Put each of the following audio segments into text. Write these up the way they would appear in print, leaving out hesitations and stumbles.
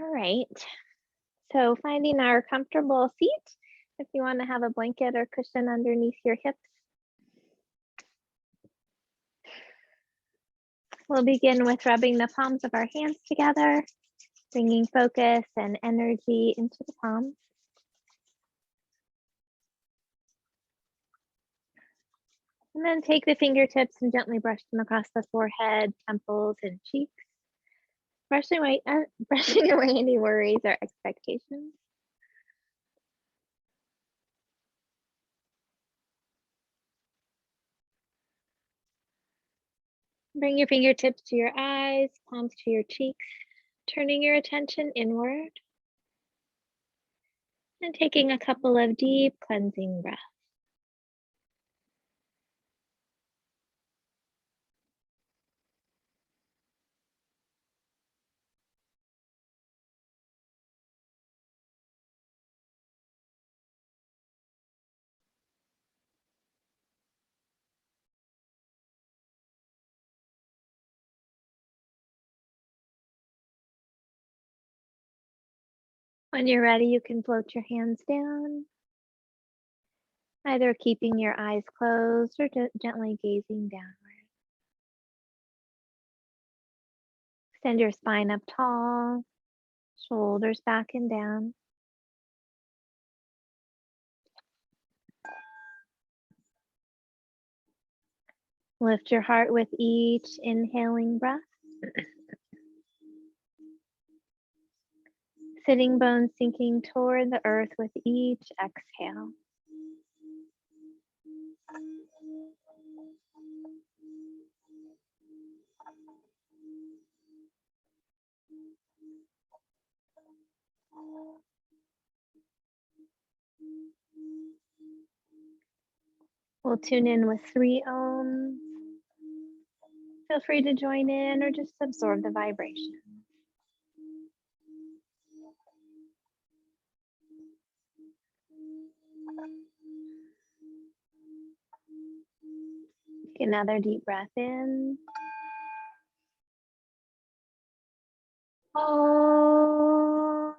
All right. So finding our comfortable seat, if you want to have a blanket or cushion underneath your hips. We'll begin with rubbing the palms of our hands together, bringing focus and energy into the palms. And then take the fingertips and gently brush them across the forehead, temples, and cheeks, brushing away any worries or expectations. Bring your fingertips to your eyes, palms to your cheeks, turning your attention inward and taking a couple of deep cleansing breaths. When you're ready, you can float your hands down, either keeping your eyes closed or gently gazing downward. Extend your spine up tall, shoulders back and down. Lift your heart with each inhaling breath. Sitting bones sinking toward the earth with each exhale. We'll tune in with 3 ohms. Feel free to join in or just absorb the vibration. Take another deep breath in. Oh.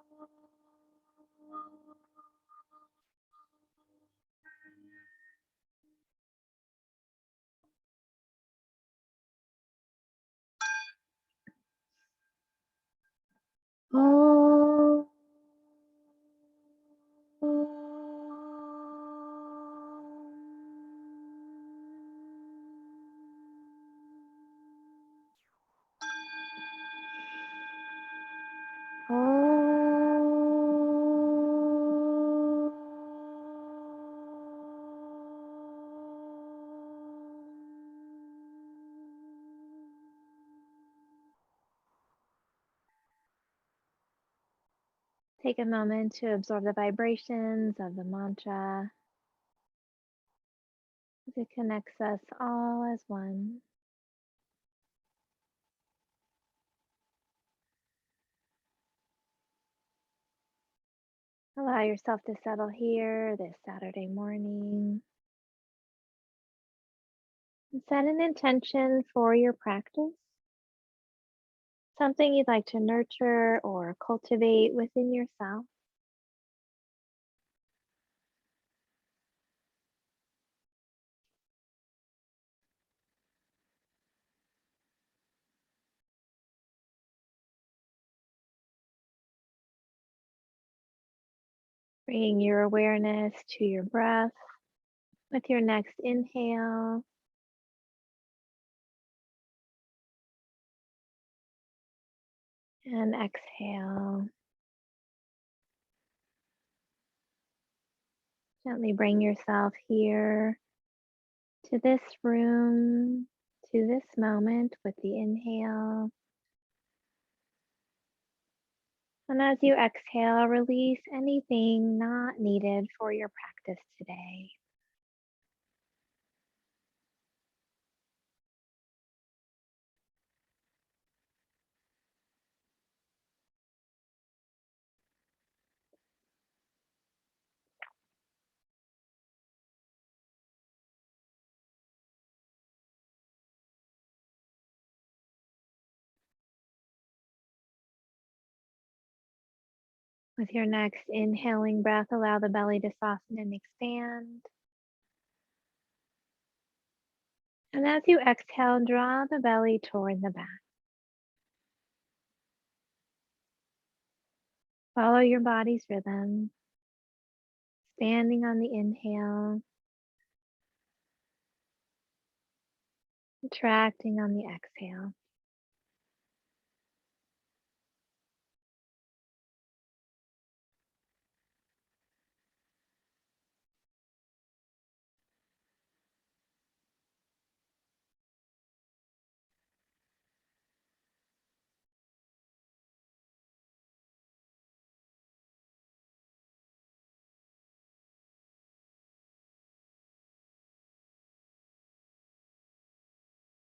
Oh. Take a moment to absorb the vibrations of the mantra as it connects us all as one. Allow yourself to settle here this Saturday morning and set an intention for your practice, something you'd like to nurture or cultivate within yourself. Bringing your awareness to your breath with your next inhale and exhale. Gently bring yourself here to this room, to this moment with the inhale. And as you exhale, release anything not needed for your practice today. With your next inhaling breath, allow the belly to soften and expand. And as you exhale, draw the belly toward the back. Follow your body's rhythm, expanding on the inhale, contracting on the exhale.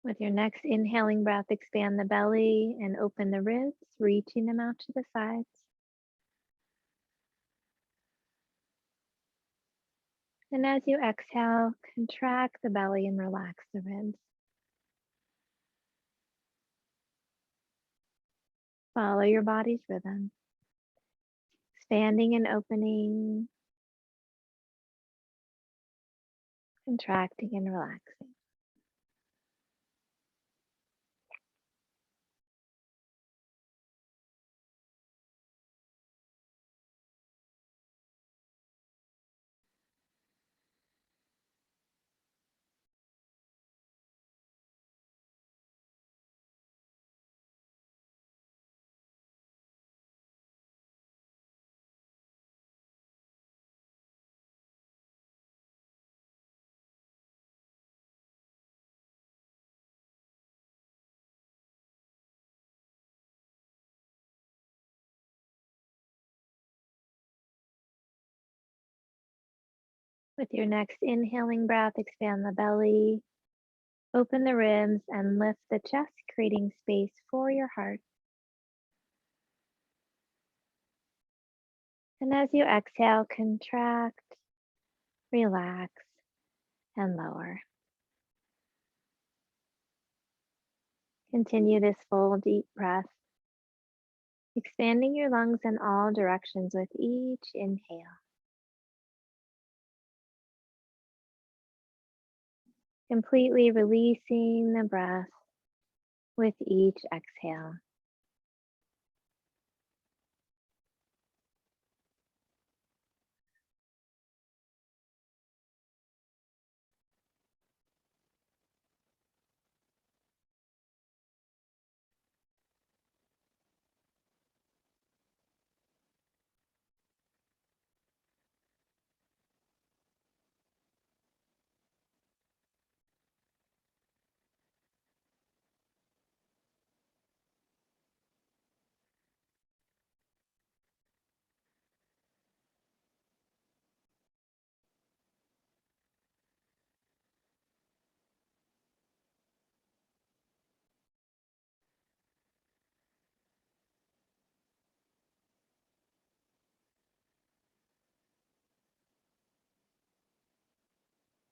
With your next inhaling breath, expand the belly and open the ribs, reaching them out to the sides. And as you exhale, contract the belly and relax the ribs. Follow your body's rhythm, expanding and opening, contracting and relaxing. With your next inhaling breath, expand the belly, open the ribs, and lift the chest, creating space for your heart. And as you exhale, contract, relax, and lower. Continue this full deep breath, expanding your lungs in all directions with each inhale. Completely releasing the breath with each exhale.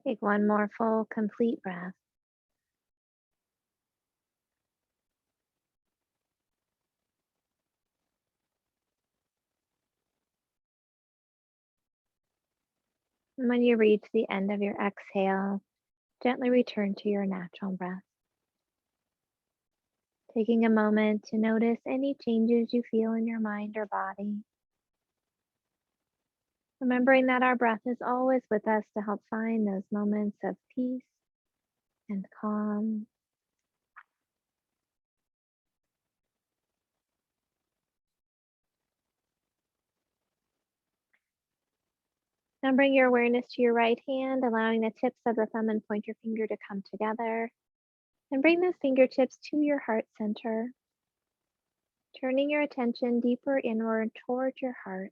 Take one more full, complete breath. And when you reach the end of your exhale, gently return to your natural breath. Taking a moment to notice any changes you feel in your mind or body. Remembering that our breath is always with us to help find those moments of peace and calm. Now bring your awareness to your right hand, allowing the tips of the thumb and pointer finger to come together. And bring those fingertips to your heart center, turning your attention deeper inward toward your heart,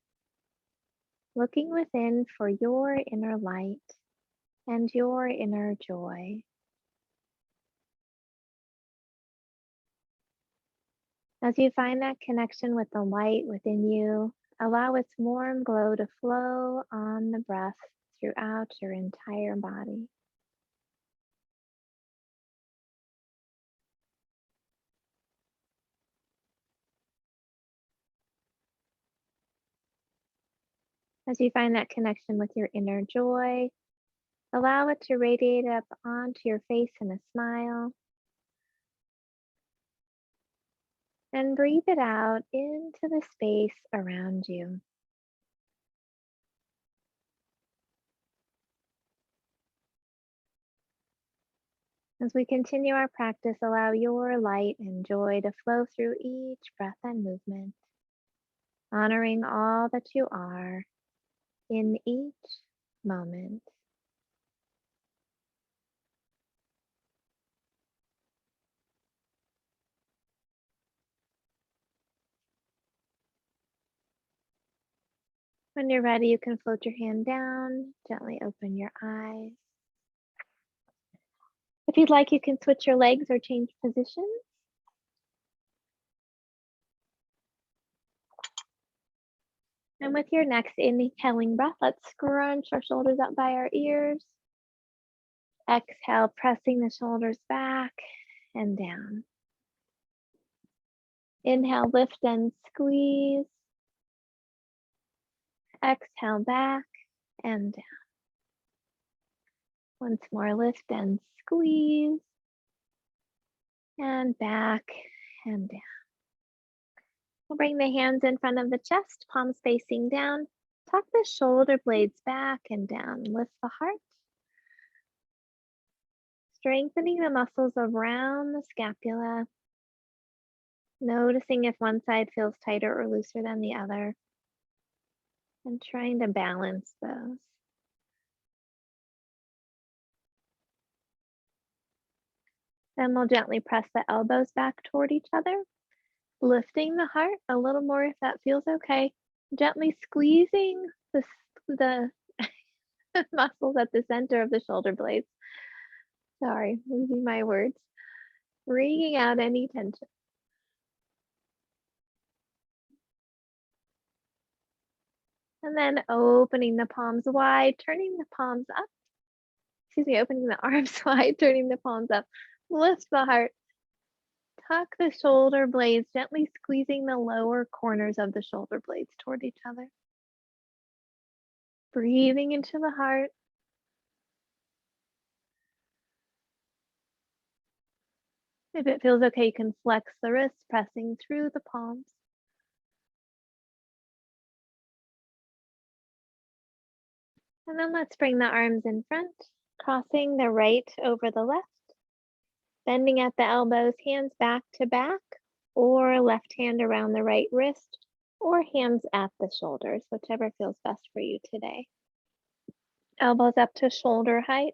looking within for your inner light and your inner joy. As you find that connection with the light within you, allow its warm glow to flow on the breath throughout your entire body. As you find that connection with your inner joy, allow it to radiate up onto your face in a smile. And breathe it out into the space around you. As we continue our practice, allow your light and joy to flow through each breath and movement, honoring all that you are in each moment. When you're ready, you can float your hand down, gently open your eyes. If you'd like, you can switch your legs or change positions. And with your next inhaling breath, let's scrunch our shoulders up by our ears. Exhale, pressing the shoulders back and down. Inhale, lift and squeeze. Exhale, back and down. Once more, lift and squeeze. And back and down. We'll bring the hands in front of the chest, palms facing down. Tuck the shoulder blades back and down. Lift the heart. Strengthening the muscles around the scapula. Noticing if one side feels tighter or looser than the other. And trying to balance those. Then we'll gently press the elbows back toward each other. Lifting the heart a little more if that feels okay. Gently squeezing the muscles at the center of the shoulder blades. Sorry, losing my words. Bringing out any tension. And then opening the palms wide, turning the palms up. Opening the arms wide, turning the palms up. Lift the heart. Tuck the shoulder blades, gently squeezing the lower corners of the shoulder blades toward each other. Breathing into the heart. If it feels okay, you can flex the wrists, pressing through the palms. And then let's bring the arms in front, crossing the right over the left, bending at the elbows, hands back to back, or left hand around the right wrist, or hands at the shoulders, whichever feels best for you today. Elbows up to shoulder height,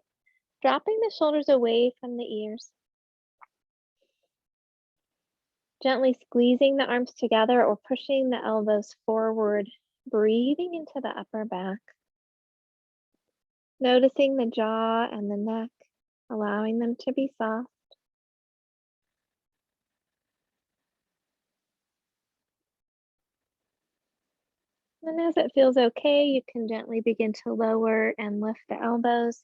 dropping the shoulders away from the ears. Gently squeezing the arms together or pushing the elbows forward, breathing into the upper back. Noticing the jaw and the neck, allowing them to be soft. And as it feels okay, you can gently begin to lower and lift the elbows,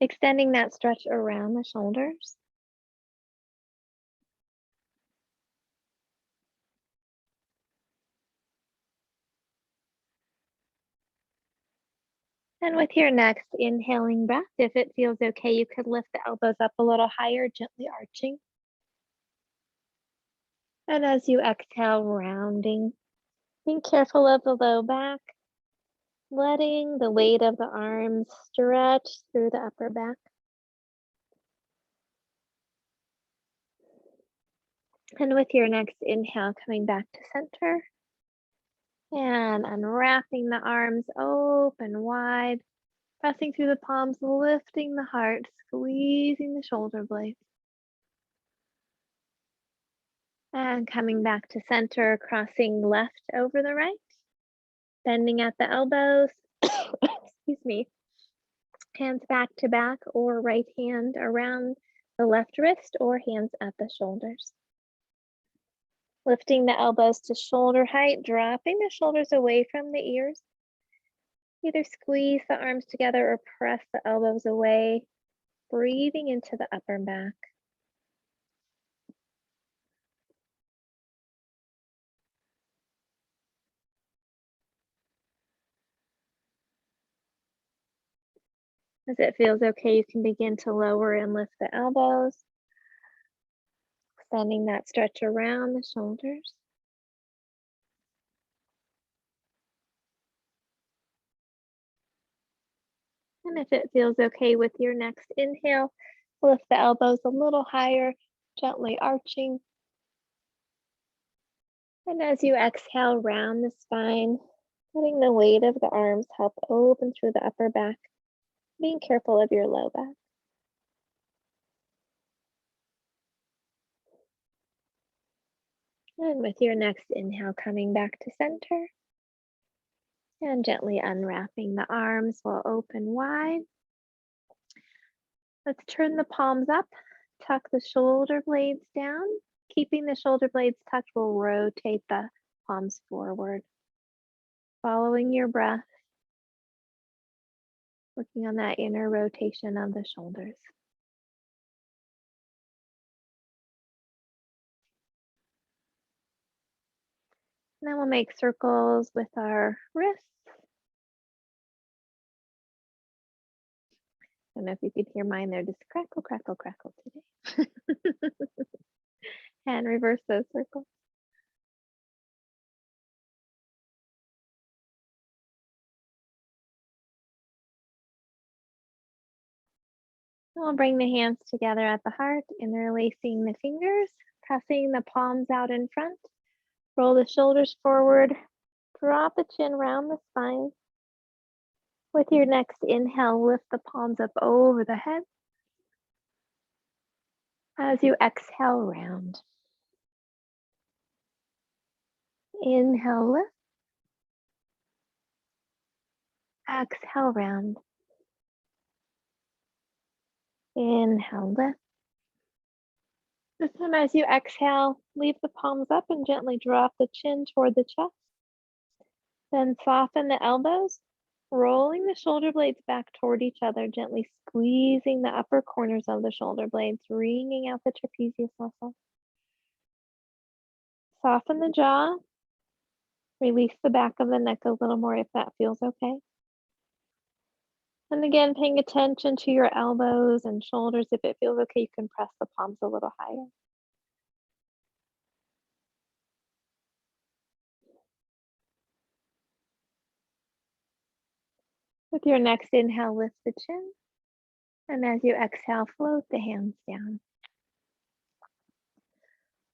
extending that stretch around the shoulders. And with your next inhaling breath, if it feels okay, you could lift the elbows up a little higher, gently arching. And as you exhale, rounding, being careful of the low back, letting the weight of the arms stretch through the upper back. And with your next inhale, coming back to center and unwrapping the arms open wide, pressing through the palms, lifting the heart, squeezing the shoulder blades. And coming back to center, crossing left over the right, bending at the elbows, excuse me, hands back to back or right hand around the left wrist or hands at the shoulders. Lifting the elbows to shoulder height, dropping the shoulders away from the ears. Either squeeze the arms together or press the elbows away, breathing into the upper back. As it feels okay, you can begin to lower and lift the elbows, extending that stretch around the shoulders. And if it feels okay with your next inhale, lift the elbows a little higher, gently arching. And as you exhale, round the spine, letting the weight of the arms help open through the upper back, being careful of your low back. And with your next inhale, coming back to center and gently unwrapping the arms, we'll open wide. Let's turn the palms up, tuck the shoulder blades down. Keeping the shoulder blades tucked, we'll rotate the palms forward. Following your breath, working on that inner rotation of the shoulders. And then we'll make circles with our wrists. I don't know if you could hear mine, they're just crackle, crackle, crackle today. And reverse those circles. We'll bring the hands together at the heart, interlacing the fingers, pressing the palms out in front. Roll the shoulders forward, drop the chin round the spine. With your next inhale, lift the palms up over the head. As you exhale, round. Inhale, lift. Exhale, round. Inhale, lift. This time as you exhale, leave the palms up and gently drop the chin toward the chest. Then soften the elbows, rolling the shoulder blades back toward each other, gently squeezing the upper corners of the shoulder blades, wringing out the trapezius muscle. Soften the jaw. Release the back of the neck a little more if that feels okay. And again, paying attention to your elbows and shoulders. If it feels okay, you can press the palms a little higher. With your next inhale, lift the chin. And as you exhale, float the hands down.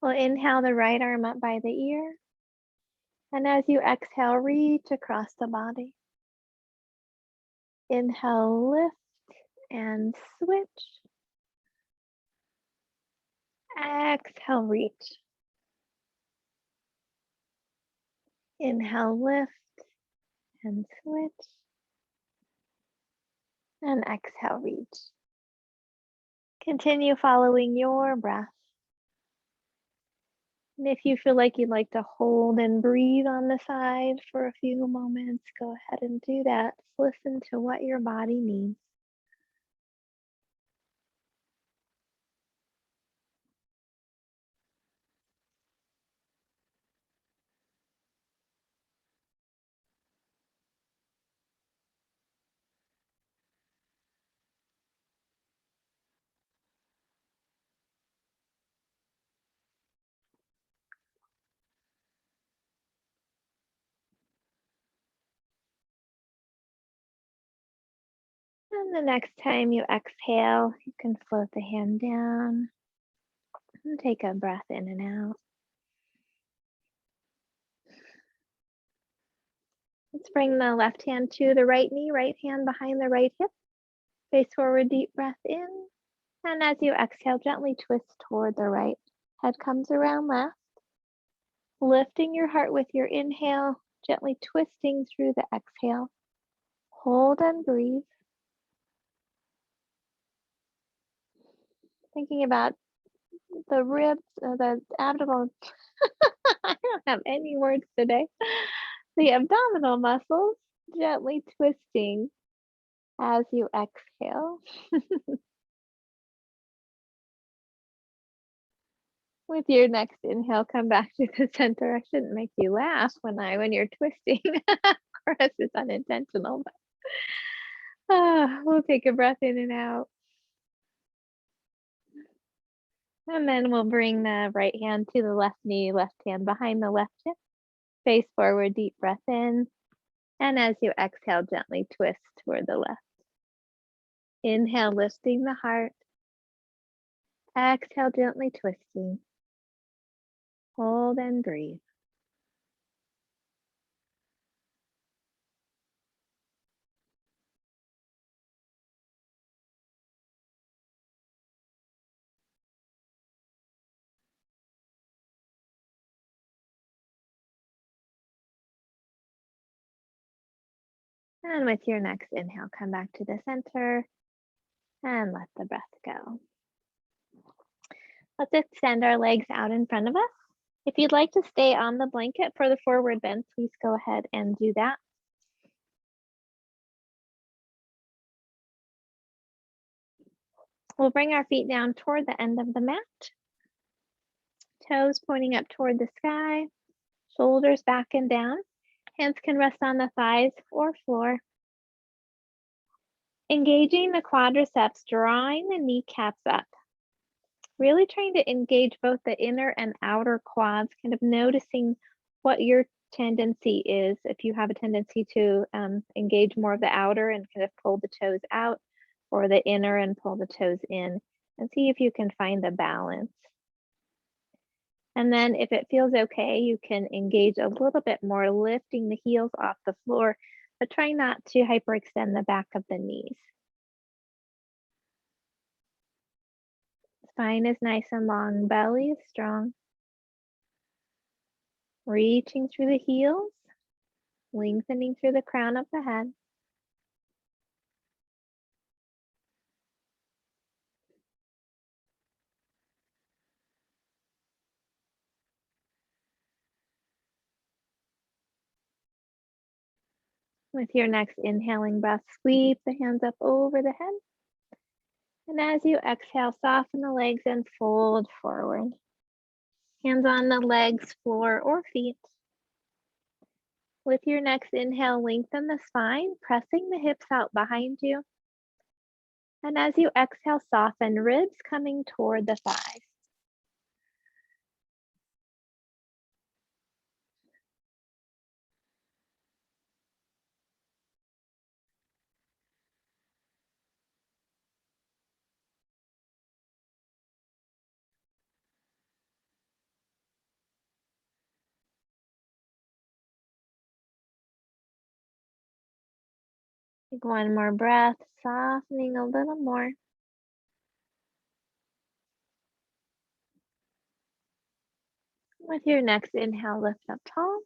We'll inhale the right arm up by the ear. And as you exhale, reach across the body. Inhale, lift and switch. Exhale, reach. Inhale, lift and switch. And exhale, reach. Continue following your breath. And if you feel like you'd like to hold and breathe on the side for a few moments, go ahead and do that. Listen to what your body needs. And the next time you exhale, you can float the hand down and take a breath in and out. Let's bring the left hand to the right knee, right hand behind the right hip. Face forward, deep breath in. And as you exhale, gently twist toward the right. Head comes around left. Lifting your heart with your inhale, gently twisting through the exhale. Hold and breathe. Thinking about the ribs, the abdominal. I don't have any words today. The abdominal muscles gently twisting as you exhale. With your next inhale, come back to the center. I shouldn't make you laugh when you're twisting. Of course, it's unintentional, but We'll take a breath in and out. And then we'll bring the right hand to the left knee, left hand behind the left hip. Face forward, deep breath in. And as you exhale, gently twist toward the left. Inhale, lifting the heart. Exhale, gently twisting. Hold and breathe. And with your next inhale, come back to the center and let the breath go. Let's extend our legs out in front of us. If you'd like to stay on the blanket for the forward bend, please go ahead and do that. We'll bring our feet down toward the end of the mat. Toes pointing up toward the sky, shoulders back and down. Hands can rest on the thighs or floor. Engaging the quadriceps, drawing the kneecaps up. Really trying to engage both the inner and outer quads, kind of noticing what your tendency is. If you have a tendency to engage more of the outer and kind of pull the toes out, or the inner and pull the toes in, and see if you can find the balance. And then if it feels okay, you can engage a little bit more, lifting the heels off the floor, but try not to hyperextend the back of the knees. Spine is nice and long, belly is strong. Reaching through the heels, lengthening through the crown of the head. With your next inhaling breath, sweep the hands up over the head. And as you exhale, soften the legs and fold forward. Hands on the legs, floor, or feet. With your next inhale, lengthen the spine, pressing the hips out behind you. And as you exhale, soften ribs coming toward the thighs. Take one more breath, softening a little more. With your next inhale, lift up tall.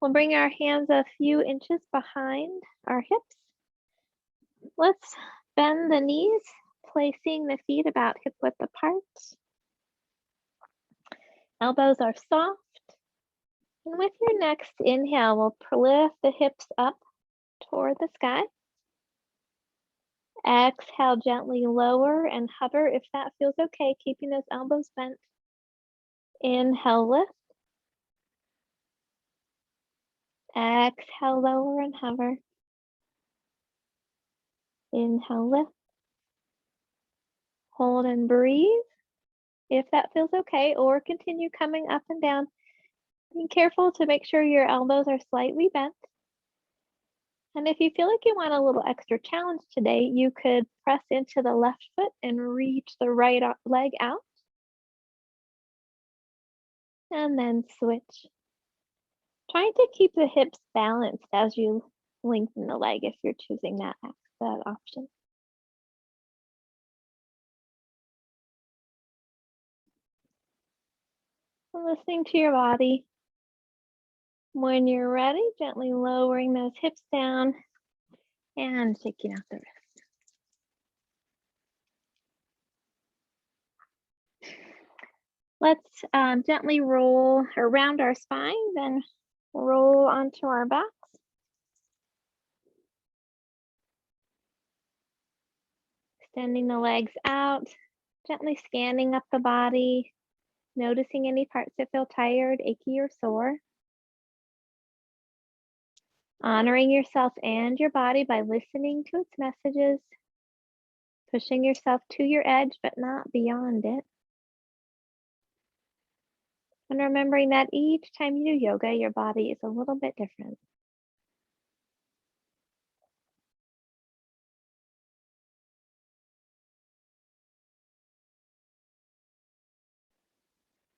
We'll bring our hands a few inches behind our hips. Let's bend the knees, placing the feet about hip width apart. Elbows are soft. And with your next inhale, we'll lift the hips up toward the sky. Exhale, gently lower and hover if that feels okay, keeping those elbows bent. Inhale, lift. Exhale, lower and hover. Inhale, lift. Hold and breathe if that feels okay, or continue coming up and down. Be careful to make sure your elbows are slightly bent. And if you feel like you want a little extra challenge today, you could press into the left foot and reach the right leg out. And then switch. Trying to keep the hips balanced as you lengthen the leg if you're choosing that option. And listening to your body. When you're ready, gently lowering those hips down and taking out the wrist. Let's gently roll around our spine, then roll onto our backs. Extending the legs out, gently scanning up the body, noticing any parts that feel tired, achy, or sore. Honoring yourself and your body by listening to its messages, pushing yourself to your edge, but not beyond it. And remembering that each time you do yoga, your body is a little bit different.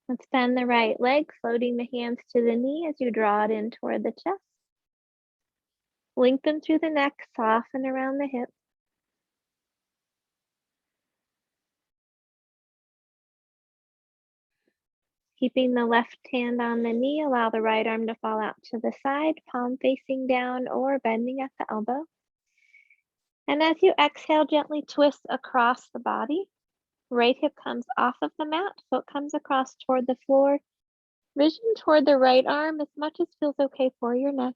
Let's bend the right leg, floating the hands to the knee as you draw it in toward the chest. Lengthen through the neck, soften around the hips. Keeping the left hand on the knee, allow the right arm to fall out to the side, palm facing down or bending at the elbow. And as you exhale, gently twist across the body. Right hip comes off of the mat, foot comes across toward the floor. Vision toward the right arm as much as feels okay for your neck.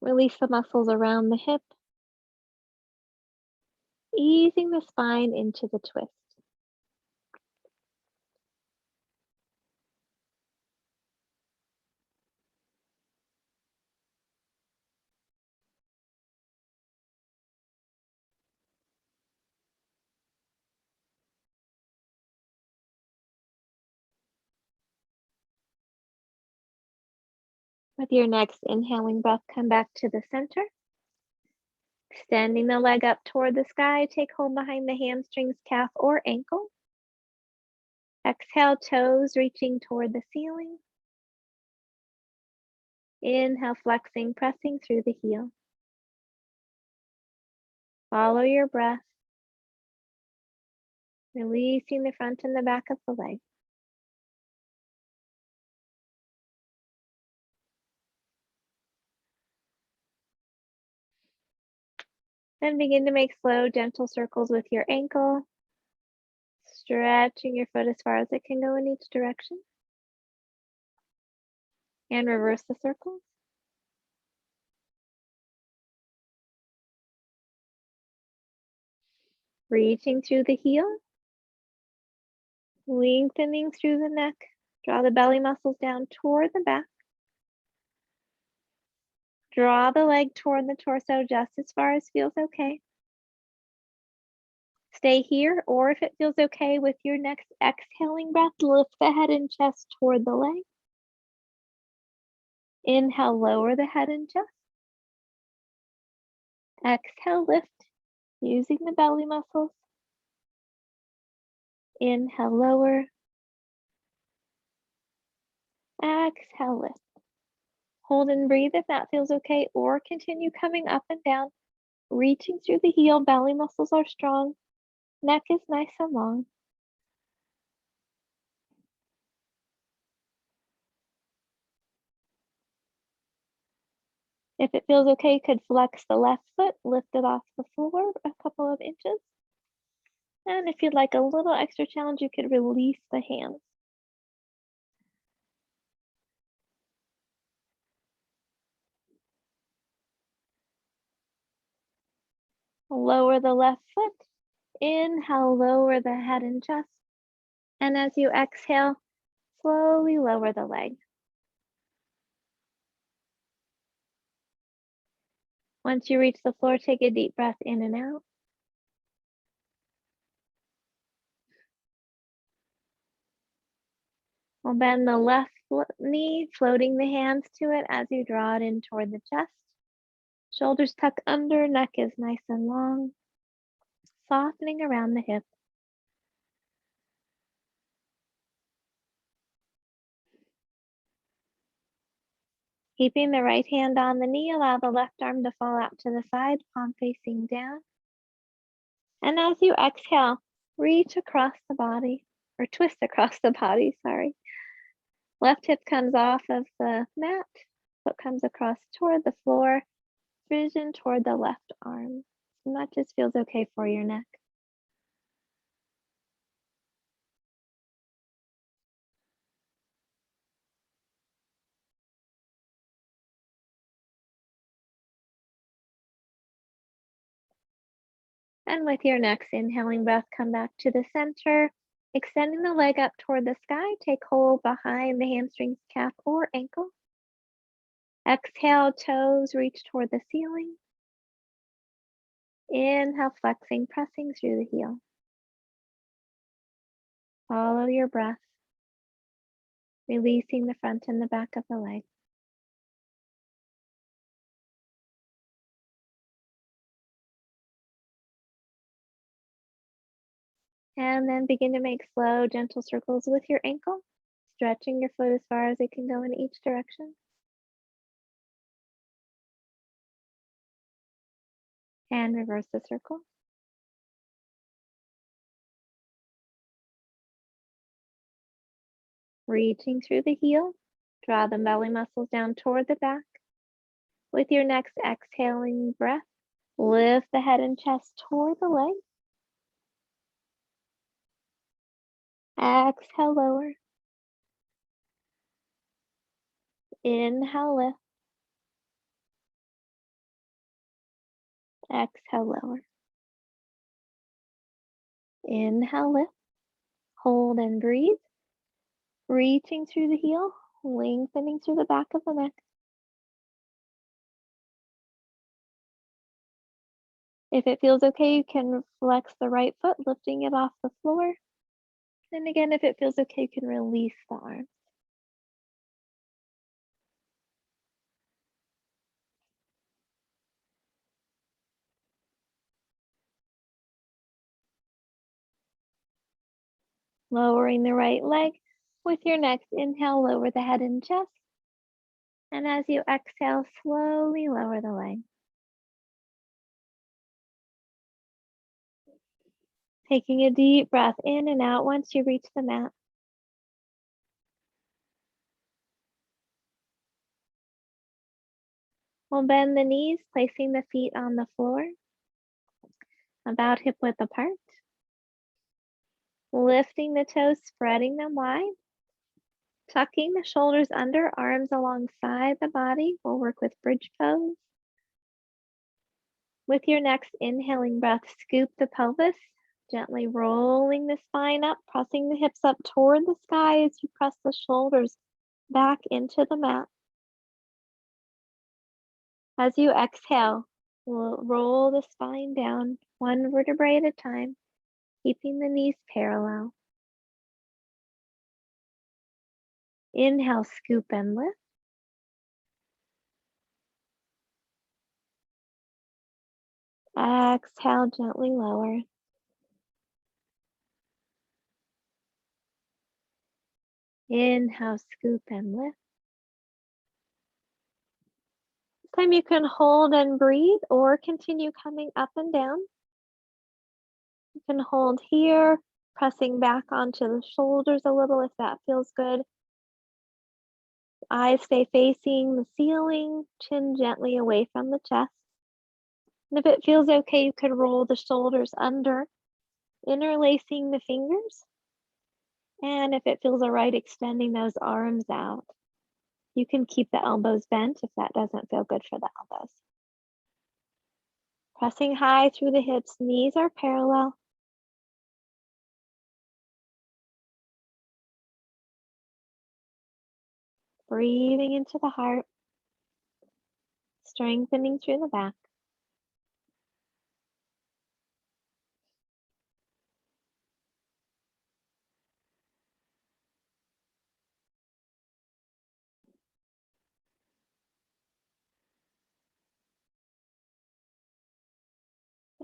Release the muscles around the hip, easing the spine into the twist. With your next inhaling breath, come back to the center. Extending the leg up toward the sky, take hold behind the hamstrings, calf, or ankle. Exhale, toes reaching toward the ceiling. Inhale, flexing, pressing through the heel. Follow your breath, releasing the front and the back of the leg. Then begin to make slow, gentle circles with your ankle, stretching your foot as far as it can go in each direction. And reverse the circles. Reaching through the heel, lengthening through the neck. Draw the belly muscles down toward the back. Draw the leg toward the torso just as far as feels okay. Stay here, or if it feels okay with your next exhaling breath, lift the head and chest toward the leg. Inhale, lower the head and chest. Exhale, lift, using the belly muscles. Inhale, lower. Exhale, lift. Hold and breathe if that feels okay, or continue coming up and down, reaching through the heel. Belly muscles are strong. Neck is nice and long. If it feels okay, you could flex the left foot, lift it off the floor a couple of inches. And if you'd like a little extra challenge, you could release the hands. Lower the left foot. Inhale, lower the head and chest. And as you exhale, slowly lower the leg. Once you reach the floor, take a deep breath in and out. We'll bend the left knee, floating the hands to it as you draw it in toward the chest. Shoulders tuck under, neck is nice and long, softening around the hip. Keeping the right hand on the knee, allow the left arm to fall out to the side, palm facing down. And as you exhale, reach across the body, or twist across the body, sorry. Left hip comes off of the mat, foot comes across toward the floor, vision toward the left arm. And that just feels okay for your neck. And with your next inhaling breath, come back to the center, extending the leg up toward the sky. Take hold behind the hamstrings, calf, or ankle. Exhale, toes reach toward the ceiling. Inhale, flexing, pressing through the heel. Follow your breath, releasing the front and the back of the leg. And then begin to make slow, gentle circles with your ankle, stretching your foot as far as it can go in each direction. And reverse the circle. Reaching through the heel, draw the belly muscles down toward the back. With your next exhaling breath, lift the head and chest toward the leg. Exhale, lower. Inhale, lift. Exhale, lower. Inhale, lift. Hold and breathe. Reaching through the heel, lengthening through the back of the neck. If it feels okay, you can flex the right foot, lifting it off the floor. And again, if it feels okay, you can release the arms. Lowering the right leg. With your next inhale, lower the head and chest. And as you exhale, slowly lower the leg. Taking a deep breath in and out once you reach the mat. We'll bend the knees, placing the feet on the floor, about hip width apart. Lifting the toes, spreading them wide. Tucking the shoulders under, arms alongside the body. We'll work with bridge pose. With your next inhaling breath, scoop the pelvis, gently rolling the spine up, pressing the hips up toward the sky as you press the shoulders back into the mat. As you exhale, we'll roll the spine down one vertebrae at a time, keeping the knees parallel. Inhale, scoop and lift. Exhale, gently lower. Inhale, scoop and lift. This time you can hold and breathe or continue coming up and down. You can hold here, pressing back onto the shoulders a little if that feels good. Eyes stay facing the ceiling, chin gently away from the chest. And if it feels okay, you could roll the shoulders under, interlacing the fingers. And if it feels all right, extending those arms out. You can keep the elbows bent if that doesn't feel good for the elbows. Pressing high through the hips, knees are parallel. Breathing into the heart, strengthening through the back.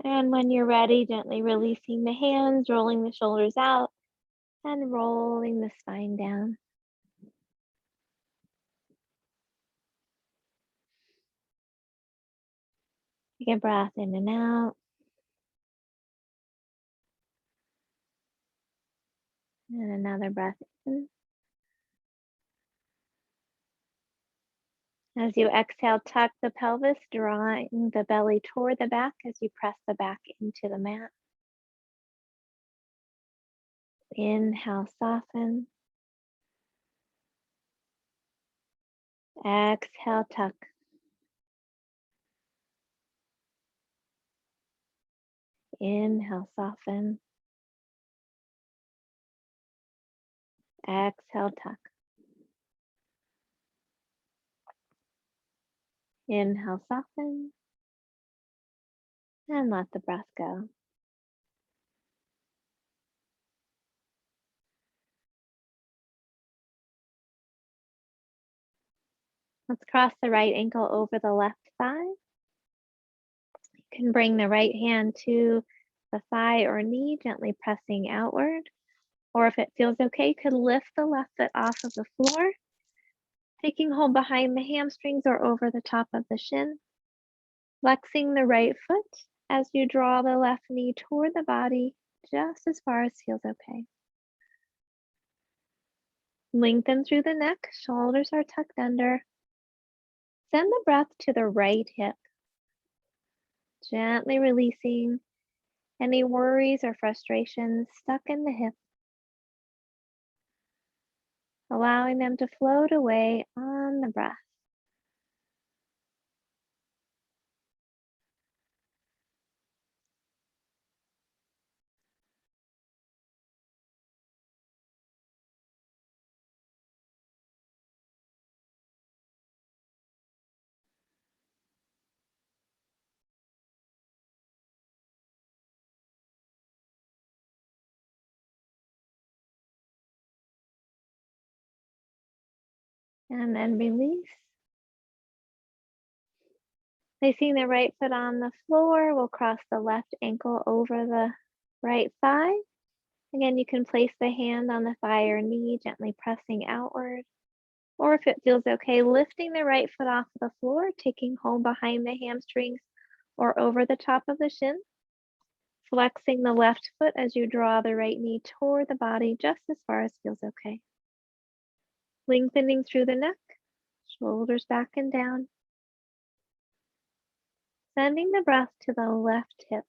And when you're ready, gently releasing the hands, rolling the shoulders out, and rolling the spine down. Take a breath in and out. And another breath in. As you exhale, tuck the pelvis, drawing the belly toward the back as you press the back into the mat. Inhale, soften. Exhale, tuck. Inhale, soften. Exhale, tuck. Inhale, soften, and let the breath go. Let's cross the right ankle over the left thigh. You can bring the right hand to the thigh or knee, gently pressing outward. Or if it feels okay, you could lift the left foot off of the floor, taking hold behind the hamstrings or over the top of the shin. Flexing the right foot as you draw the left knee toward the body, just as far as feels okay. Lengthen through the neck, shoulders are tucked under. Send the breath to the right hip, gently releasing any worries or frustrations stuck in the hip, allowing them to float away on the breath. And then release. Placing the right foot on the floor, we'll cross the left ankle over the right thigh. Again, you can place the hand on the thigh or knee, gently pressing outward. Or if it feels okay, lifting the right foot off the floor, taking hold behind the hamstrings or over the top of the shin. Flexing the left foot as you draw the right knee toward the body, just as far as feels okay. Lengthening through the neck, shoulders back and down. Sending the breath to the left hip.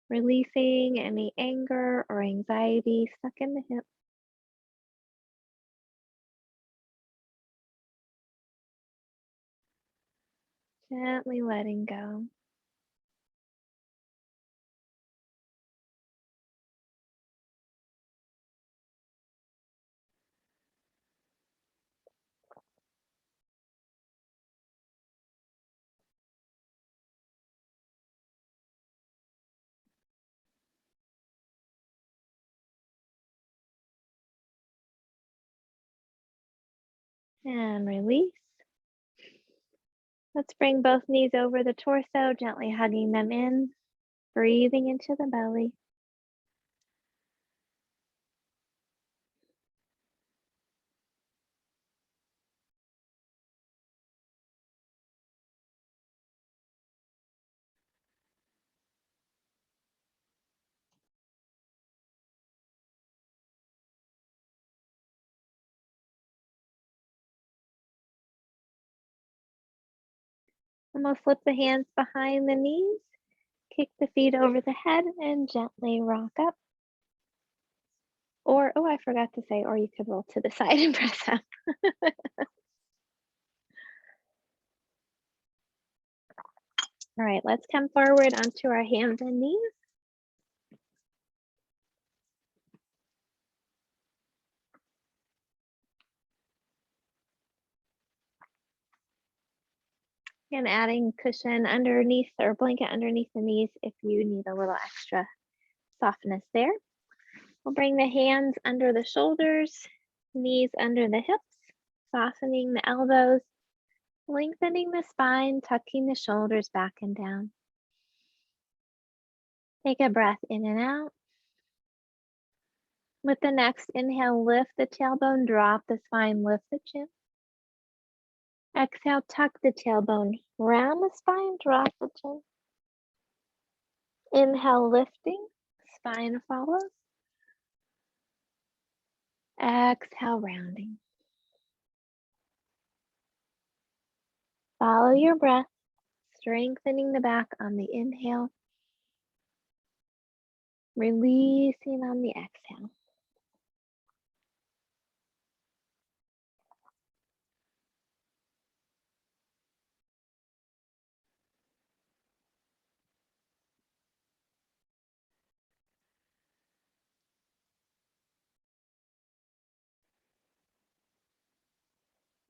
Releasing any anger or anxiety stuck in the hip. Gently letting go. And release. Let's bring both knees over the torso, gently hugging them in, breathing into the belly. And we'll slip the hands behind the knees, kick the feet over the head, and gently rock up. Or, oh, I forgot to say, or you could roll to the side and press up. All right, let's come forward onto our hands and knees. And adding cushion underneath or blanket underneath the knees if you need a little extra softness there. We'll bring the hands under the shoulders, knees under the hips, softening the elbows, lengthening the spine, tucking the shoulders back and down. Take a breath in and out. With the next inhale, lift the tailbone, drop the spine, lift the chin. Exhale, tuck the tailbone, round the spine, drop the chin. Inhale, lifting, spine follows. Exhale, rounding. Follow your breath, strengthening the back on the inhale, releasing on the exhale.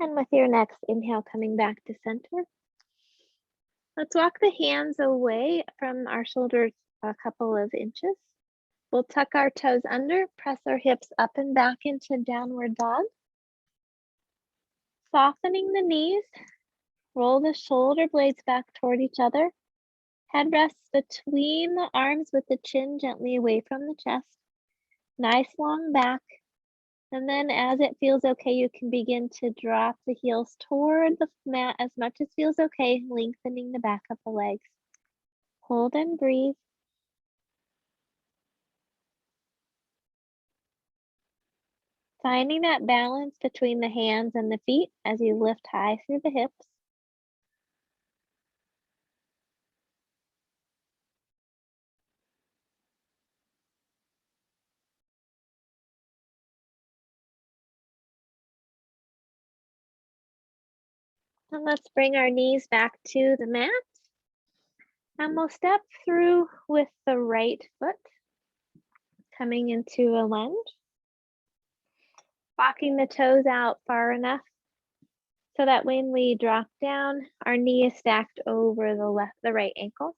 And with your next inhale, coming back to center. Let's walk the hands away from our shoulders a couple of inches. We'll tuck our toes under, press our hips up and back into downward dog. Softening the knees, roll the shoulder blades back toward each other. Head rests between the arms with the chin gently away from the chest. Nice long back. And then as it feels okay, you can begin to drop the heels toward the mat as much as feels okay, lengthening the back of the legs. Hold and breathe. Finding that balance between the hands and the feet as you lift high through the hips. And let's bring our knees back to the mat. And we'll step through with the right foot, coming into a lunge. Walking the toes out far enough so that when we drop down, our knee is stacked over the right ankle.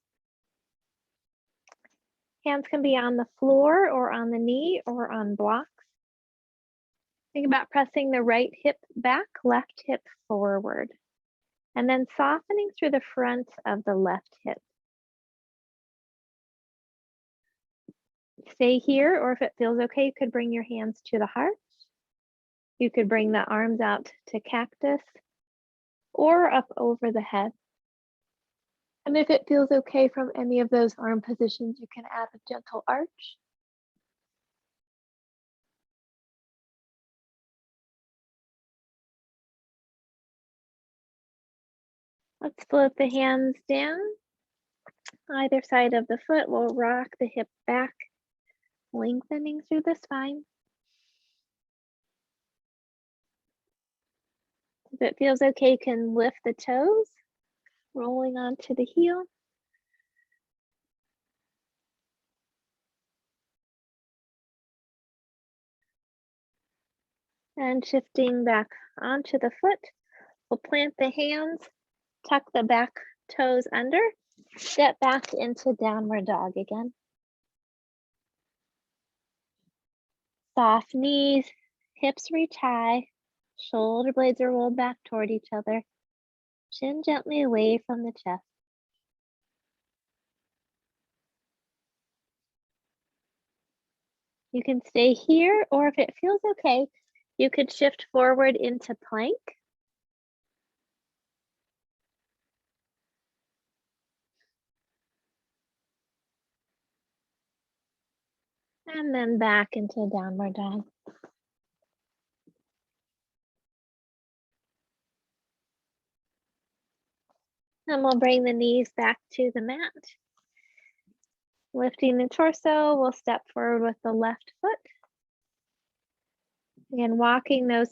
Hands can be on the floor or on the knee or on blocks. Think about pressing the right hip back, left hip forward, and then softening through the front of the left hip. Stay here, or if it feels okay, you could bring your hands to the heart. You could bring the arms out to cactus or up over the head. And if it feels okay from any of those arm positions, you can add a gentle arch. Let's float the hands down. Either side of the foot, we'll rock the hip back, lengthening through the spine. If it feels okay, you can lift the toes, rolling onto the heel. And shifting back onto the foot, we'll plant the hands, tuck the back toes under, step back into downward dog again. Soft knees, hips reach high, shoulder blades are rolled back toward each other, chin gently away from the chest. You can stay here, or if it feels okay, you could shift forward into plank. And then back into downward dog. And we'll bring the knees back to the mat. Lifting the torso, we'll step forward with the left foot. Again, walking the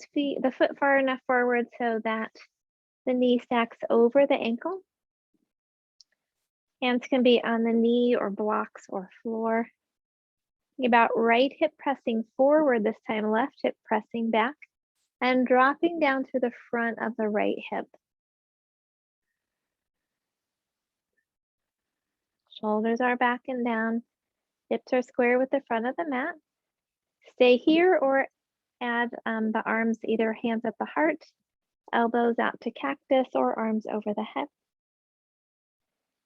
foot far enough forward so that the knee stacks over the ankle. Hands can be on the knee or blocks or floor. Think about right hip pressing forward this time, left hip pressing back, and dropping down to the front of the right hip. Shoulders are back and down. Hips are square with the front of the mat. Stay here or add the arms, either hands at the heart, elbows out to cactus, or arms over the head.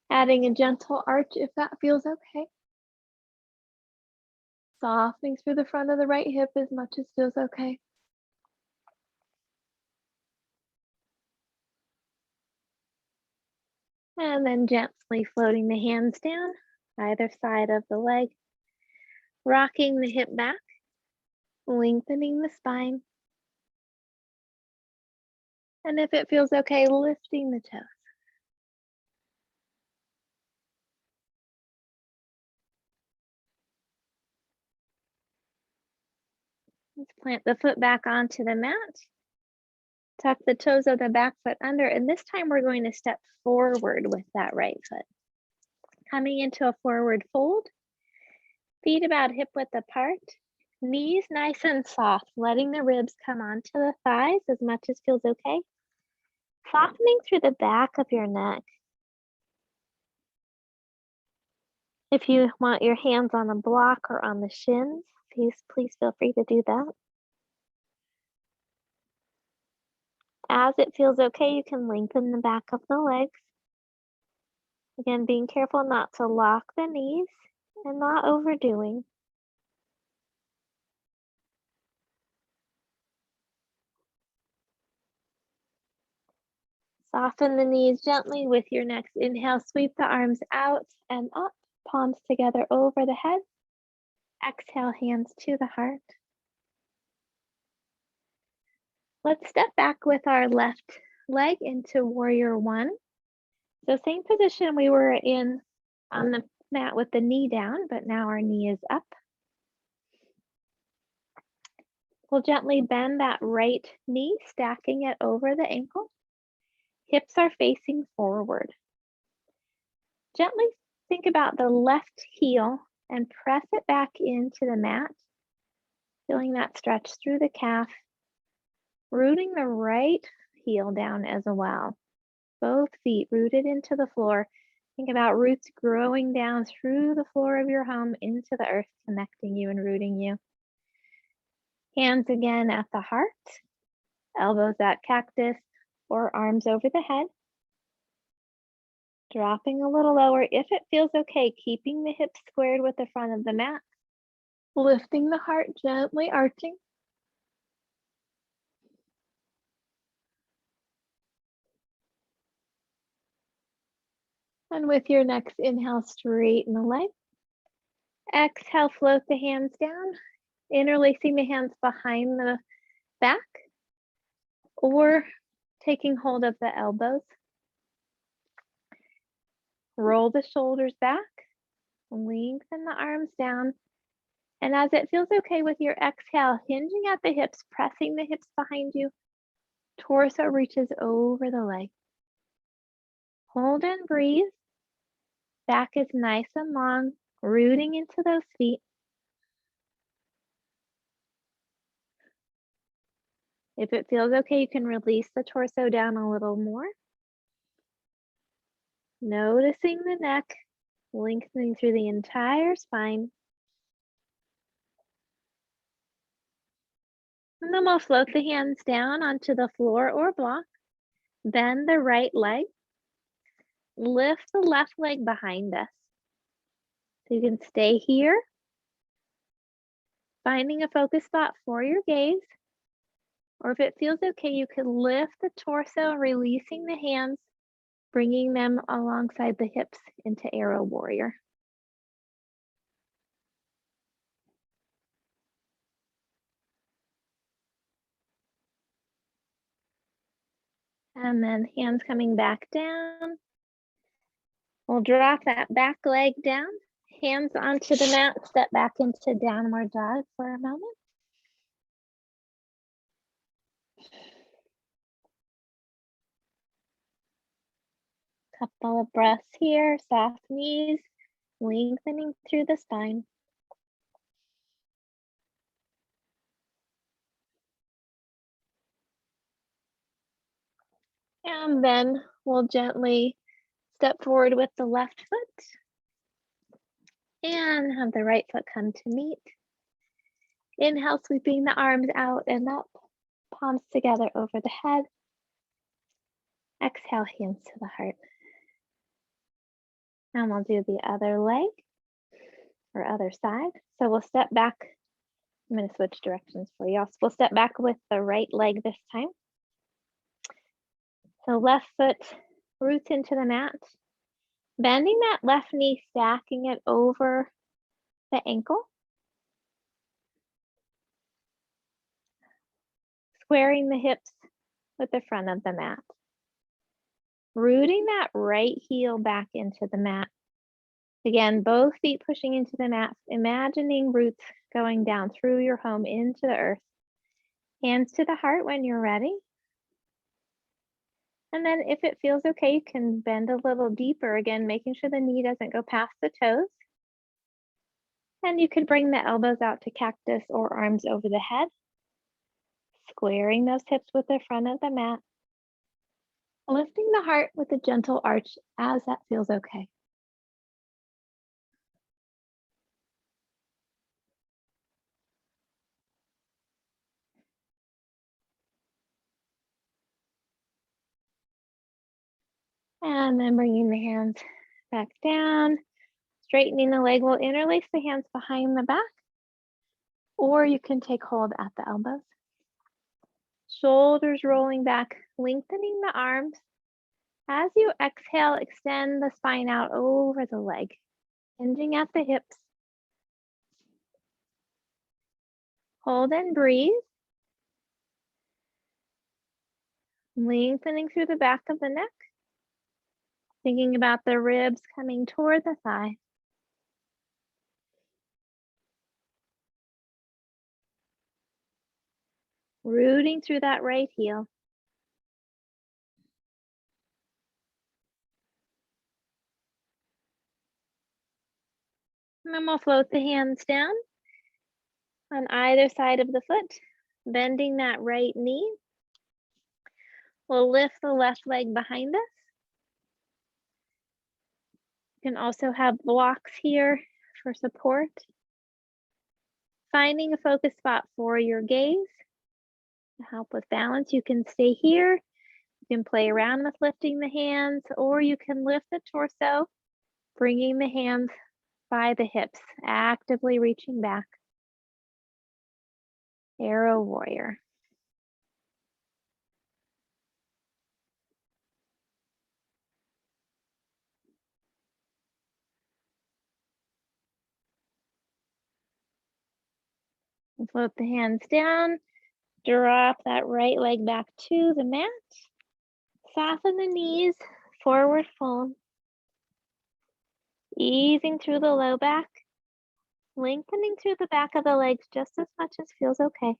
Adding a gentle arch if that feels okay. Softening through the front of the right hip as much as feels okay. And then gently floating the hands down, either side of the leg. Rocking the hip back, lengthening the spine. And if it feels okay, lifting the toes. Let's plant the foot back onto the mat. Tuck the toes of the back foot under, and this time we're going to step forward with that right foot. Coming into a forward fold, feet about hip width apart, Knees nice and soft, letting the ribs come onto the thighs as much as feels okay. Softening through the back of your neck. If you want your hands on the block or on the shins, please feel free to do that. As it feels okay, you can lengthen the back of the legs. Again, being careful not to lock the knees and not overdoing. Soften the knees gently with your next inhale. Sweep the arms out and up, palms together over the head. Exhale, hands to the heart. Let's step back with our left leg into warrior one. So same position we were in on the mat with the knee down, but now our knee is up. We'll gently bend that right knee, stacking it over the ankle. Hips are facing forward. Gently think about the left heel and press it back into the mat, feeling that stretch through the calf, rooting the right heel down as well. Both feet rooted into the floor. Think about roots growing down through the floor of your home into the earth, connecting you and rooting you. Hands again at the heart, elbows at cactus or arms over the head. Dropping a little lower if it feels okay, keeping the hips squared with the front of the mat. Lifting the heart, gently arching. And with your next inhale, straighten the leg. Exhale, float the hands down, interlacing the hands behind the back or taking hold of the elbows. Roll the shoulders back, lengthen the arms down. And as it feels okay with your exhale, hinging at the hips, pressing the hips behind you, torso reaches over the leg. Hold and breathe. Back is nice and long, rooting into those feet. If it feels okay, you can release the torso down a little more. Noticing the neck, lengthening through the entire spine. And then we'll float the hands down onto the floor or block. Bend the right leg. Lift the left leg behind us. So you can stay here, finding a focus spot for your gaze. Or if it feels okay, you can lift the torso, releasing the hands, bringing them alongside the hips into arrow warrior. And then hands coming back down. We'll drop that back leg down, hands onto the mat, step back into downward dog for a moment. Couple of breaths here, soft knees, lengthening through the spine. And then we'll gently step forward with the left foot and have the right foot come to meet. Inhale, sweeping the arms out and up, palms together over the head. Exhale, hands to the heart. And we'll do the other leg or other side. So we'll step back. I'm going to switch directions for y'all. So we'll step back with the right leg this time. So left foot roots into the mat. Bending that left knee, stacking it over the ankle. Squaring the hips with the front of the mat. Rooting that right heel back into the mat. Again, both feet pushing into the mat, imagining roots going down through your home into the earth. Hands to the heart when you're ready. And then if it feels okay, you can bend a little deeper, again, making sure the knee doesn't go past the toes. And you could bring the elbows out to cactus or arms over the head, squaring those hips with the front of the mat, lifting the heart with a gentle arch as that feels okay. And then bringing the hands back down, straightening the leg. We'll interlace the hands behind the back, or you can take hold at the elbows. Shoulders rolling back, lengthening the arms. As you exhale, extend the spine out over the leg, hinging at the hips. Hold and breathe. Lengthening through the back of the neck. Thinking about the ribs coming toward the thigh. Rooting through that right heel. And then we'll float the hands down on either side of the foot, bending that right knee. We'll lift the left leg behind us. You can also have blocks here for support. Finding a focus spot for your gaze to help with balance. You can stay here. You can play around with lifting the hands, or you can lift the torso, bringing the hands by the hips, actively reaching back. Arrow warrior. And float the hands down. Drop that right leg back to the mat. Soften the knees, forward fold. Easing through the low back. Lengthening through the back of the legs just as much as feels okay.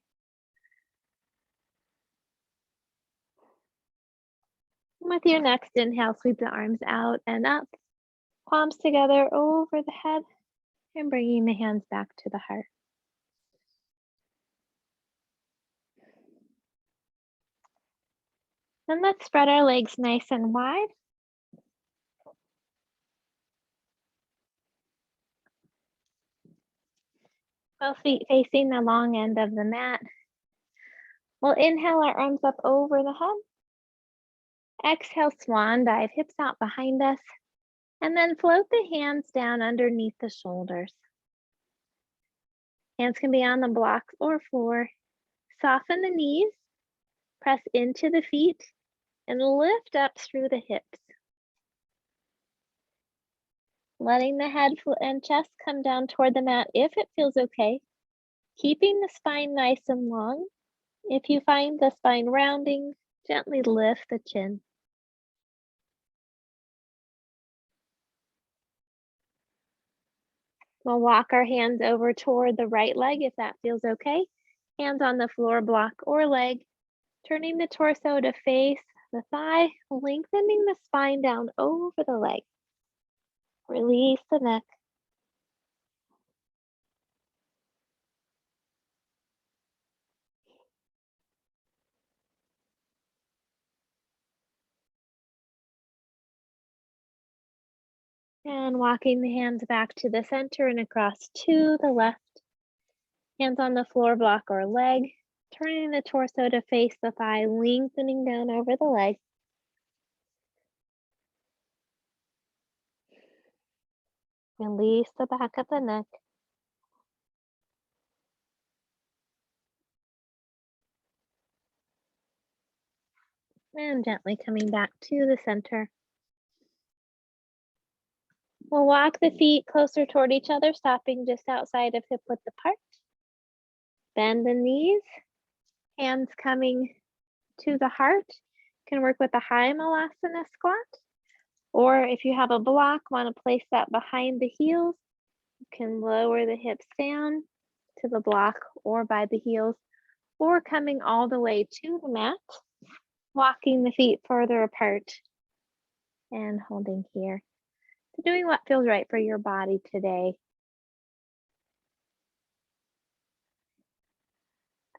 With your next inhale, sweep the arms out and up. Palms together over the head and bringing the hands back to the heart. Then let's spread our legs nice and wide. Both feet facing the long end of the mat. We'll inhale our arms up over the head. Exhale, swan dive, hips out behind us. And then float the hands down underneath the shoulders. Hands can be on the blocks or floor. Soften the knees, press into the feet, and lift up through the hips. Letting the head and chest come down toward the mat if it feels okay. Keeping the spine nice and long. If you find the spine rounding, gently lift the chin. We'll walk our hands over toward the right leg if that feels okay. Hands on the floor, block or leg. Turning the torso to face the thigh, lengthening the spine down over the leg. Release the neck. And walking the hands back to the center and across to the left. Hands on the floor, block or leg. Turning the torso to face the thigh, lengthening down over the leg. Release the back of the neck. And gently coming back to the center. We'll walk the feet closer toward each other, stopping just outside of hip width apart. Bend the knees, hands coming to the heart. You can work with a high malasana squat. Or if you have a block, want to place that behind the heels, you can lower the hips down to the block or by the heels, or coming all the way to the mat, walking the feet further apart and holding here. So doing what feels right for your body today.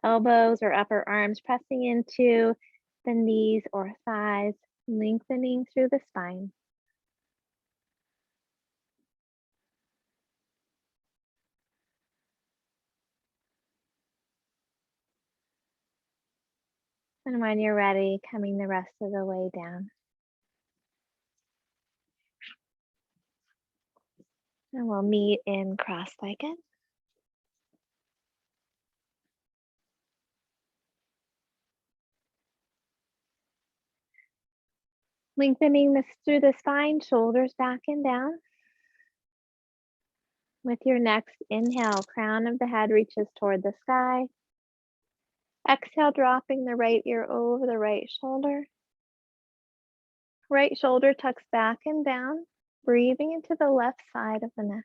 elbows or upper arms pressing into the knees or thighs, lengthening through the spine. And when you're ready, coming the rest of the way down. And we'll meet in cross-legged. Lengthening through the spine, shoulders back and down. With your next inhale, crown of the head reaches toward the sky. Exhale, dropping the right ear over the right shoulder. Right shoulder tucks back and down, breathing into the left side of the neck.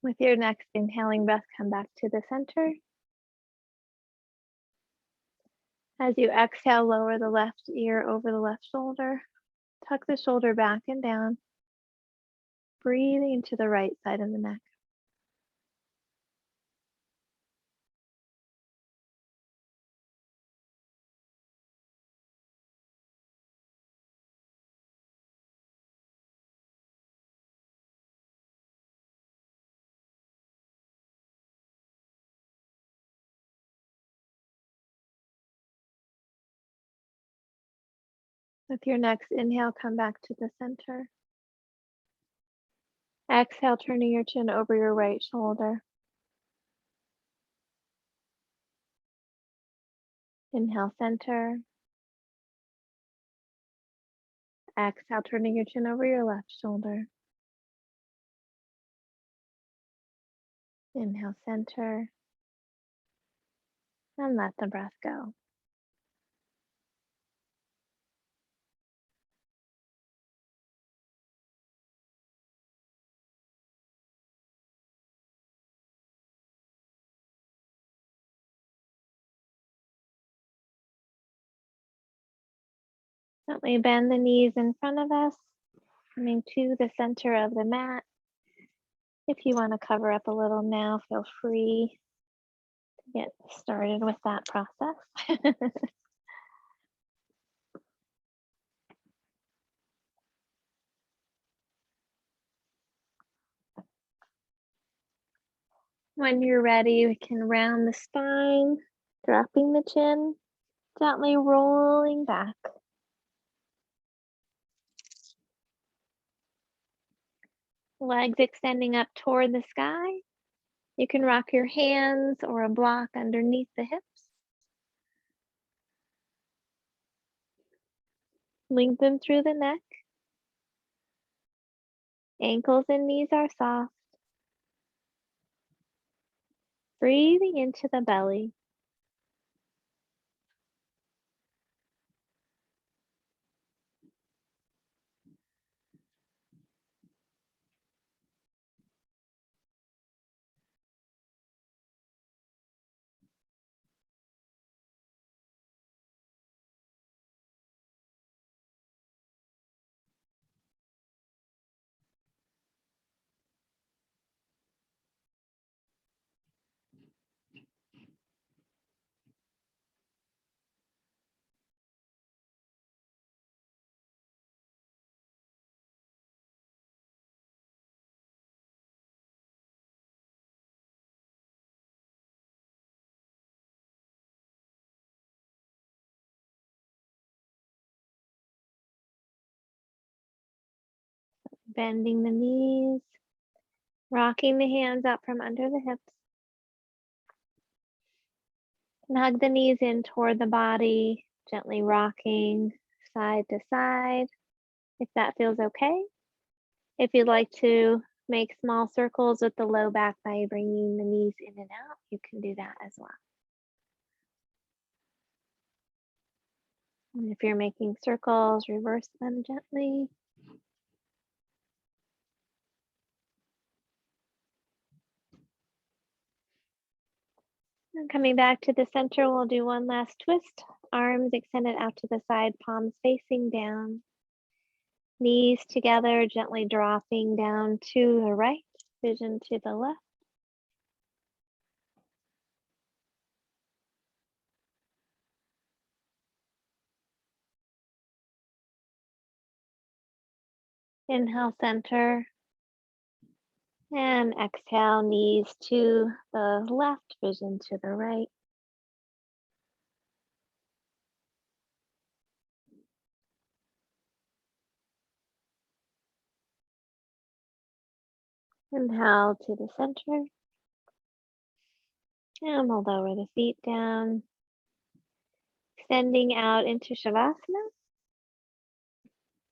With your next inhaling breath, come back to the center. As you exhale, lower the left ear over the left shoulder. Tuck the shoulder back and down, breathing into the right side of the neck. With your next inhale, come back to the center. Exhale, turning your chin over your right shoulder. Inhale, center. Exhale, turning your chin over your left shoulder. Inhale, center. And let the breath go. Gently bend the knees in front of us, coming to the center of the mat. If you want to cover up a little now, feel free to get started with that process. When you're ready, we can round the spine, dropping the chin, gently rolling back. Legs extending up toward the sky. You can rock your hands or a block underneath the hips. Lengthen through the neck. Ankles and knees are soft. Breathing into the belly. Bending the knees. Rocking the hands up from under the hips. And hug the knees in toward the body, gently rocking side to side, if that feels okay. If you'd like to make small circles with the low back by bringing the knees in and out, you can do that as well. And if you're making circles, reverse them gently. And coming back to the center, we'll do one last twist. Arms extended out to the side, palms facing down. Knees together, gently dropping down to the right, vision to the left. Inhale, center. And exhale, knees to the left, vision to the right. Inhale to the center. And we'll lower the feet down. Extending out into Shavasana.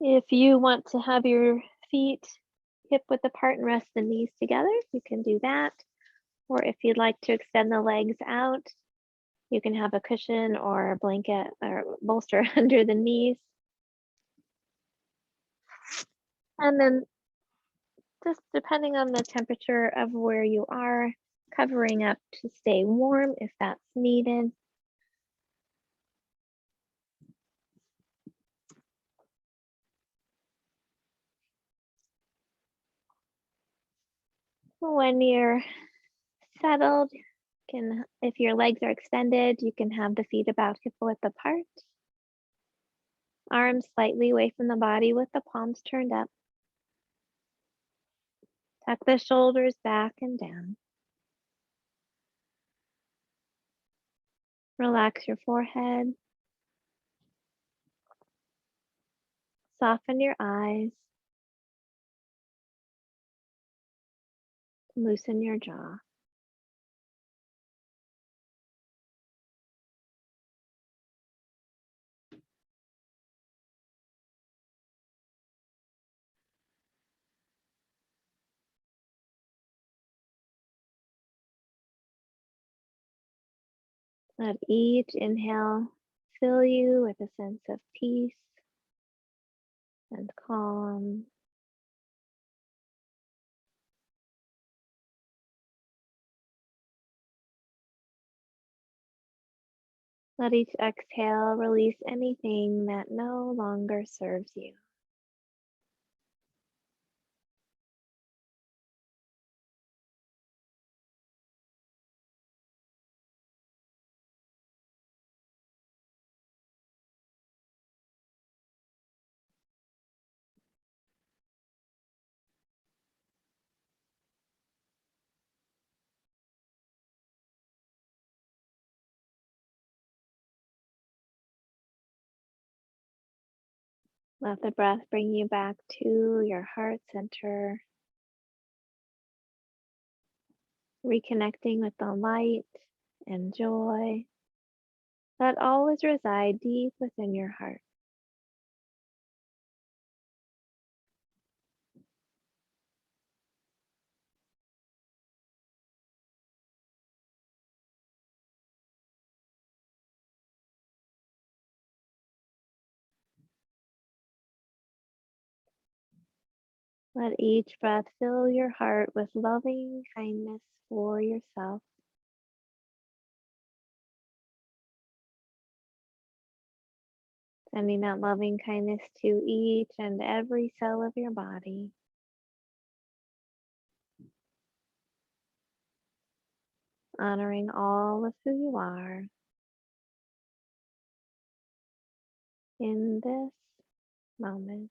If you want to have your feet hip width apart and rest the knees together, you can do that. Or if you'd like to extend the legs out, you can have a cushion or a blanket or bolster under the knees. And then just depending on the temperature of where you are, covering up to stay warm if that's needed. When you're settled, if your legs are extended, you can have the feet about hip width apart. Arms slightly away from the body with the palms turned up. Tuck the shoulders back and down. Relax your forehead. Soften your eyes. Loosen your jaw. Let each inhale fill you with a sense of peace and calm. Let each exhale release anything that no longer serves you. Let the breath bring you back to your heart center, reconnecting with the light and joy that always reside deep within your heart. Let each breath fill your heart with loving kindness for yourself. Sending that loving kindness to each and every cell of your body. Honoring all of who you are in this moment.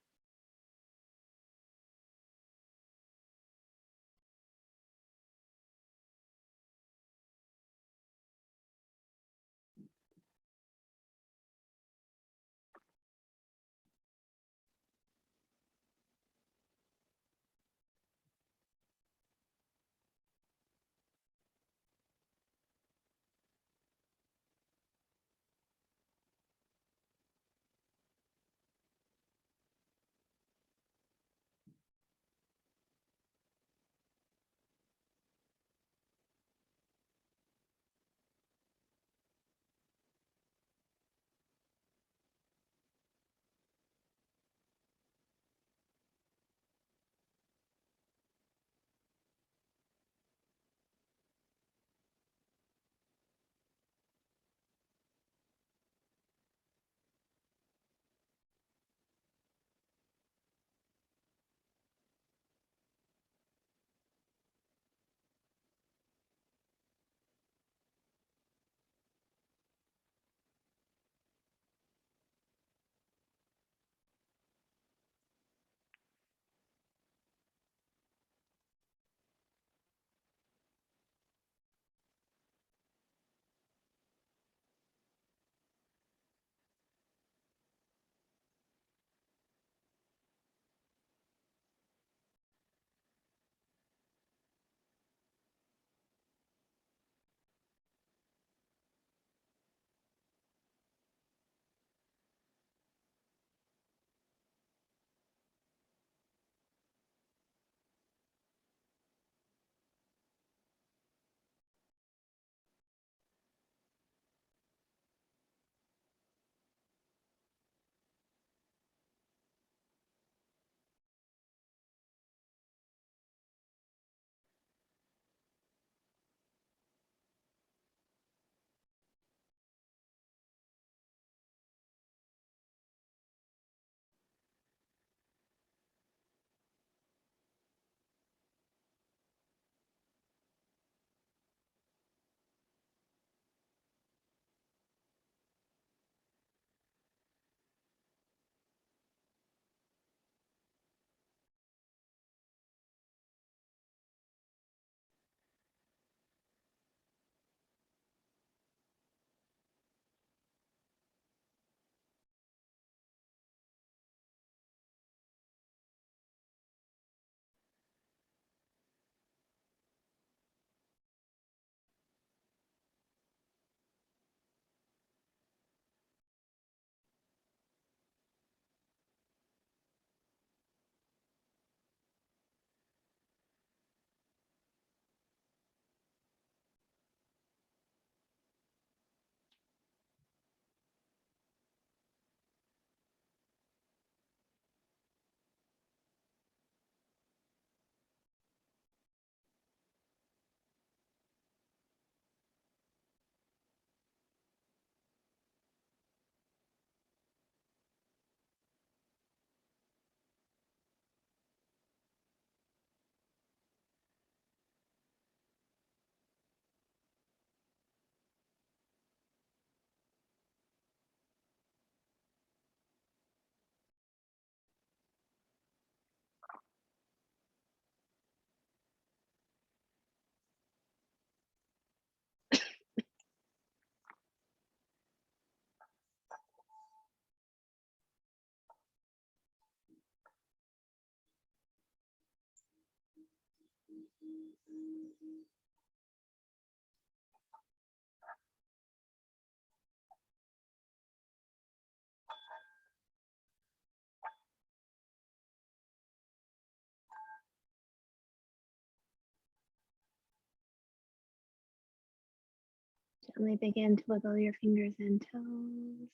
Gently begin to wiggle your fingers and toes.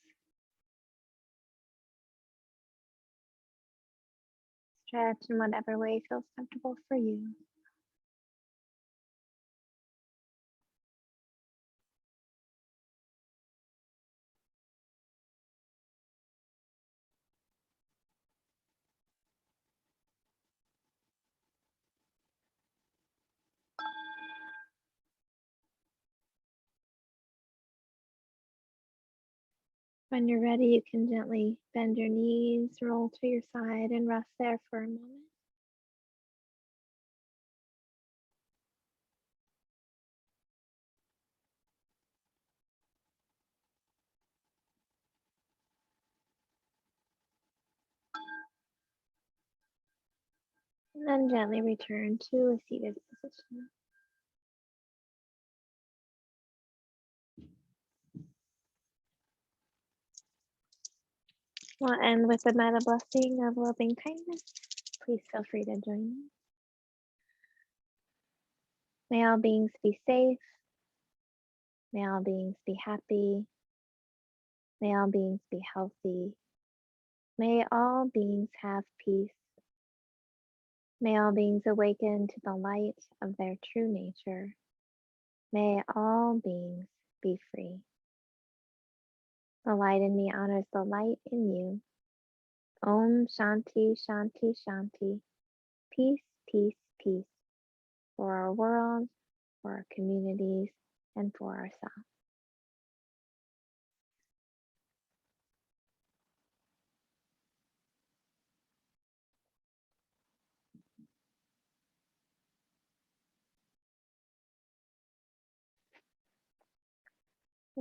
Stretch in whatever way feels comfortable for you. When you're ready, you can gently bend your knees, roll to your side, and rest there for a moment. And then gently return to a seated position. We'll end with a metta blessing of loving kindness. Please feel free to join me. May all beings be safe. May all beings be happy. May all beings be healthy. May all beings have peace. May all beings awaken to the light of their true nature. May all beings be free. The light in me honors the light in you. Om Shanti Shanti Shanti. Peace, peace, peace for our world, for our communities, and for ourselves.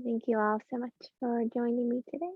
Thank you all so much for joining me today.